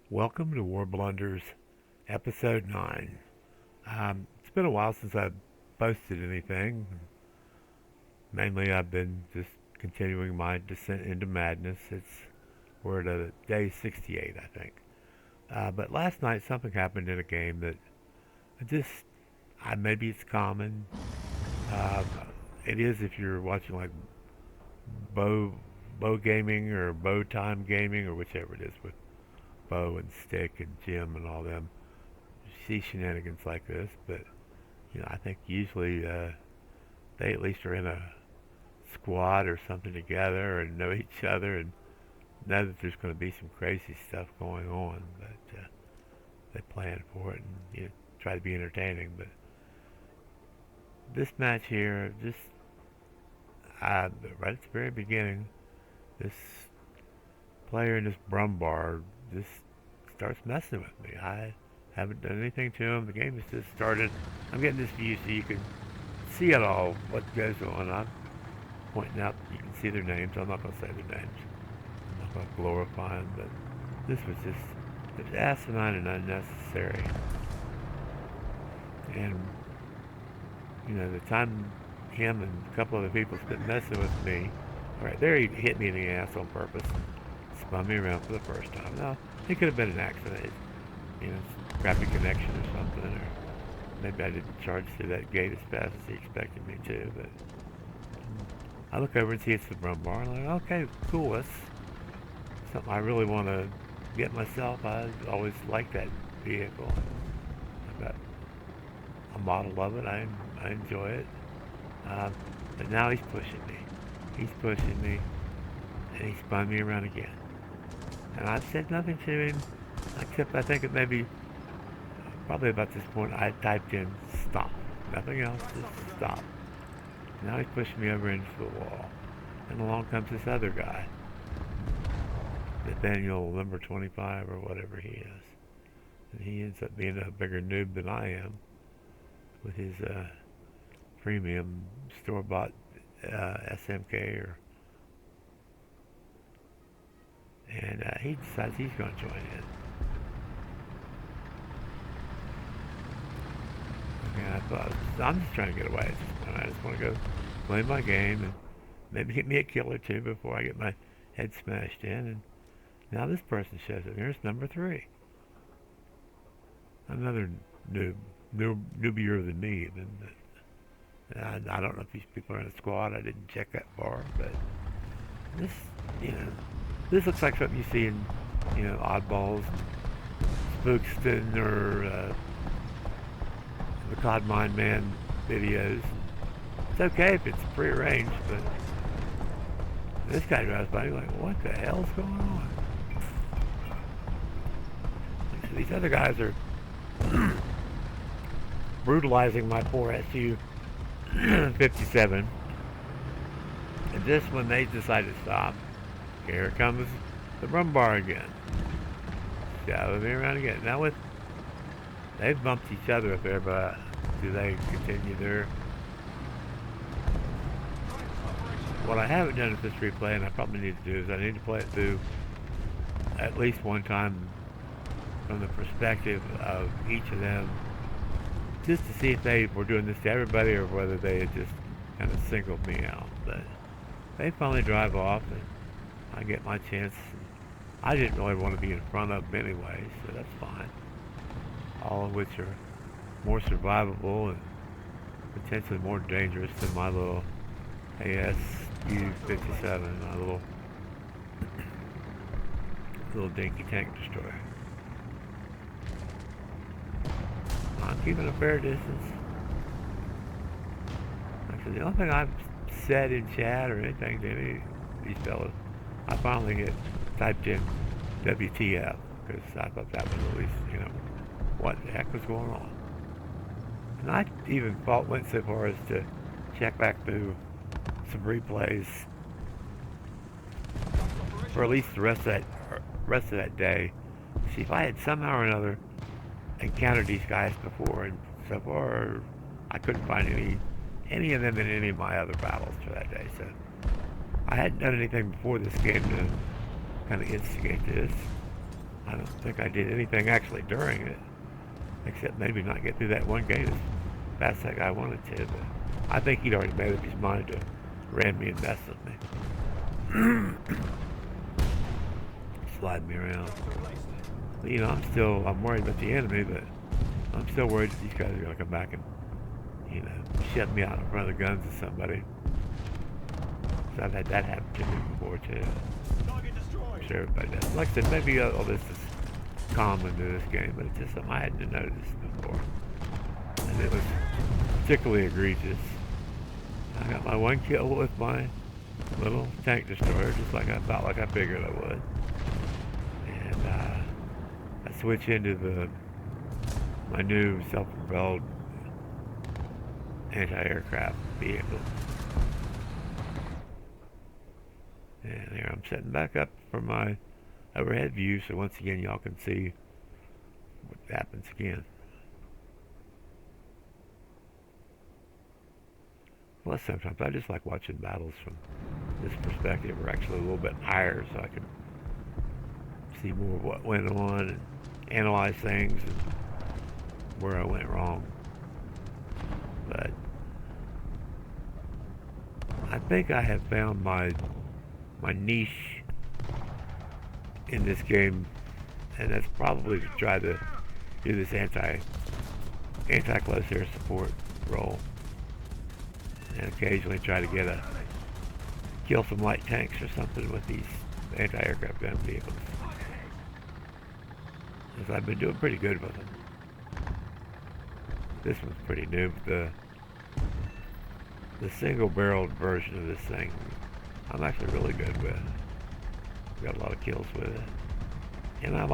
Welcome to War Blunders, Episode 9. It's been a while since I've posted anything. Mainly, I've been just continuing my descent into madness. We're at day 68, I think. But last night, something happened in a game that I just, maybe it's common. Uh, it is if you're watching like bow, bow gaming or bow time gaming or whichever it is with bow and stick and Jim and all them. See shenanigans like this, but I think usually they at least are in a squad or something together and know each other and know that there's going to be some crazy stuff going on, but they plan for it and try to be entertaining. But this match here, just right at the very beginning, this player in this Brumbar just starts messing with me. I haven't done anything to him. The game has just started. I'm getting this view so you can see it all, what goes on. I'm pointing out, you can see their names. I'm not going to say their names. I'm not going to glorify them, but this was just, it was asinine and unnecessary. And, the time him and a couple other people spent messing with me, right there he hit me in the ass on purpose, spun me around for the first time. Now, it could have been an accident. Crappy connection or something, or maybe I didn't charge through that gate as fast as he expected me to, but I look over and see it's the Brumbar, and I'm like, okay, cool, that's something I really want to get myself. I always liked that vehicle. I've got a model of it. I enjoy it. But now he's pushing me. He's pushing me, and he spun me around again. And I've said nothing to him, except I think it maybe probably about this point I typed in stop. Nothing else, just stop. Now he's pushing me over into the wall. And along comes this other guy. Nathaniel number 25 or whatever he is. And he ends up being a bigger noob than I am with his premium store-bought SMK and he decides he's going to join in. And I thought, I'm just trying to get away at this point. I just want to go play my game and maybe get me a kill or two before I get my head smashed in. And now this person shows up. Here's number 3. Another newbier than me. Even. I don't know if these people are in a squad. I didn't check that far, but this, this looks like something you see in, Oddballs, Spookston, or the Cod Mine Man videos. It's okay if it's prearranged, but this guy drives by, like, what the hell's going on? So these other guys are brutalizing my poor SU 57. And just when they decide to stop, here comes the Brumbar again. Shoving me around again. Now they've bumped each other up there, but do they continue their... What I haven't done with this replay, and I probably need to do, is I need to play it through at least one time from the perspective of each of them, just to see if they were doing this to everybody or whether they had just kind of singled me out. But they finally drive off, and I get my chance. I didn't really want to be in front of them anyway, so that's fine. All of which are more survivable and potentially more dangerous than my little ASU-57, my little dinky tank destroyer. I'm keeping a fair distance. Like I said, the only thing I've said in chat or anything to any of these fellas, I finally typed in WTF, because I thought that was at least, what the heck was going on. And I even went so far as to check back through some replays for at least the rest of that day, see if I had somehow or another encountered these guys before, and so far I couldn't find any of them in any of my other battles for that day. So I hadn't done anything before this game to kind of instigate this. I don't think I did anything actually during it, except maybe not get through that one gate as fast as I wanted to. But I think he'd already made up his mind to ram me and mess with me. Slide me around. But, you know, I'm worried about the enemy, but I'm still worried that these guys are going to come back and, you know, shut me out in front of the guns of somebody. So I've had that happen to me before, too. I'm sure everybody does. Like I said, maybe all this is common to this game, but it's just something I hadn't noticed before. And it was particularly egregious. I got my one kill with my little tank destroyer, just like I felt like I figured I would. And I switch into my new self-propelled anti-aircraft vehicle. And here I'm setting back up for my overhead view, so once again y'all can see what happens again. Plus sometimes I just like watching battles from this perspective, or actually a little bit higher, so I can see more of what went on and analyze things and where I went wrong. But I think I have found my niche in this game, and that's probably to try to do this anti-close air support role, and occasionally try to kill some light tanks or something with these anti-aircraft gun vehicles. Because I've been doing pretty good with them. This one's pretty new, but the single-barreled version of this thing, I'm actually really good with. Got a lot of kills with it. And I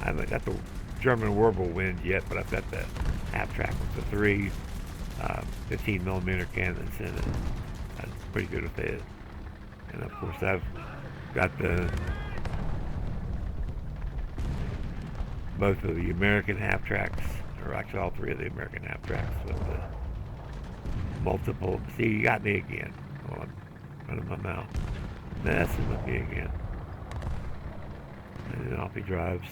haven't got the German Wirbelwind yet, but I've got the half-track with the 3 15mm cannons in it. I'm pretty good with it. And of course I've got both of the American half-tracks, or actually all 3 of the American half-tracks with the multiple. See, you got me again. Well, I'm running my mouth. Messing with me again. And then off he drives.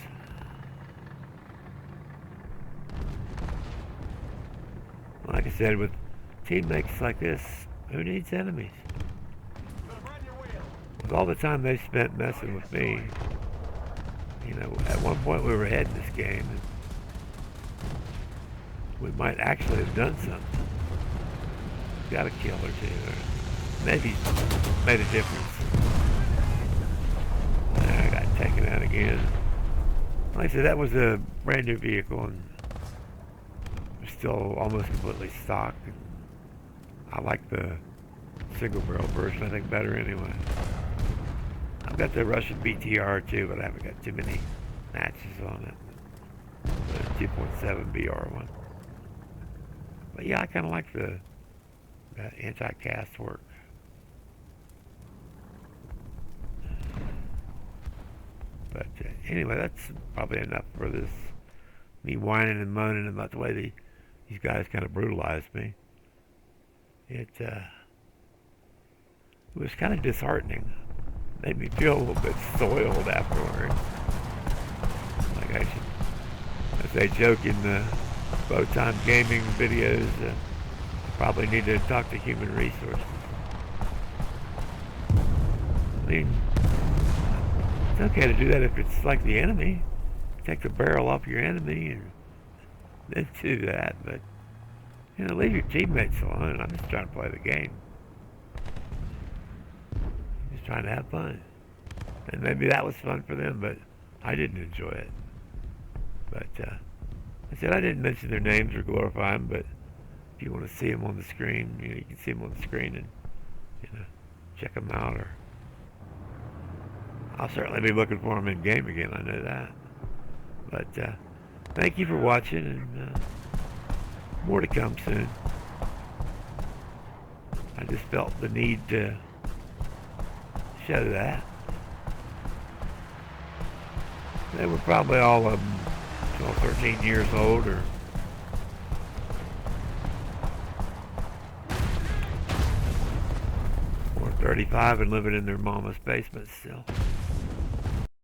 Like I said, with teammates like this, who needs enemies? With all the time they spent messing with me, you know, at one point we were ahead in this game, and we might actually have done something. Got a kill or two, or maybe made a difference. I got taken out again. Like I said, that was a brand new vehicle, and still almost completely stock. I like the single barrel version, I think, better anyway. I've got the Russian BTR too, but I haven't got too many matches on it. The 2.7 BR one. But yeah, I kind of like the anti-cast work. But anyway, that's probably enough for this. Me whining and moaning about the way these guys kind of brutalized me. It was kind of disheartening. Made me feel a little bit soiled afterwards. Like I should, as they joke in the Bowtime Gaming videos, probably need to talk to human resources. I mean, it's okay to do that if it's like the enemy. Take the barrel off your enemy and then do that, but you know, leave your teammates alone. I'm just trying to play the game. I'm just trying to have fun. And maybe that was fun for them, but I didn't enjoy it. But I said I didn't mention their names or glorify them, but if you want to see them on the screen, you know, you can see them on the screen and, you know, check them out. Or I'll certainly be looking for them in game again. I know that. But thank you for watching, and more to come soon. I just felt the need to show that. They were probably all of them 12, 13 years old, or or 35 and living in their mama's basement still.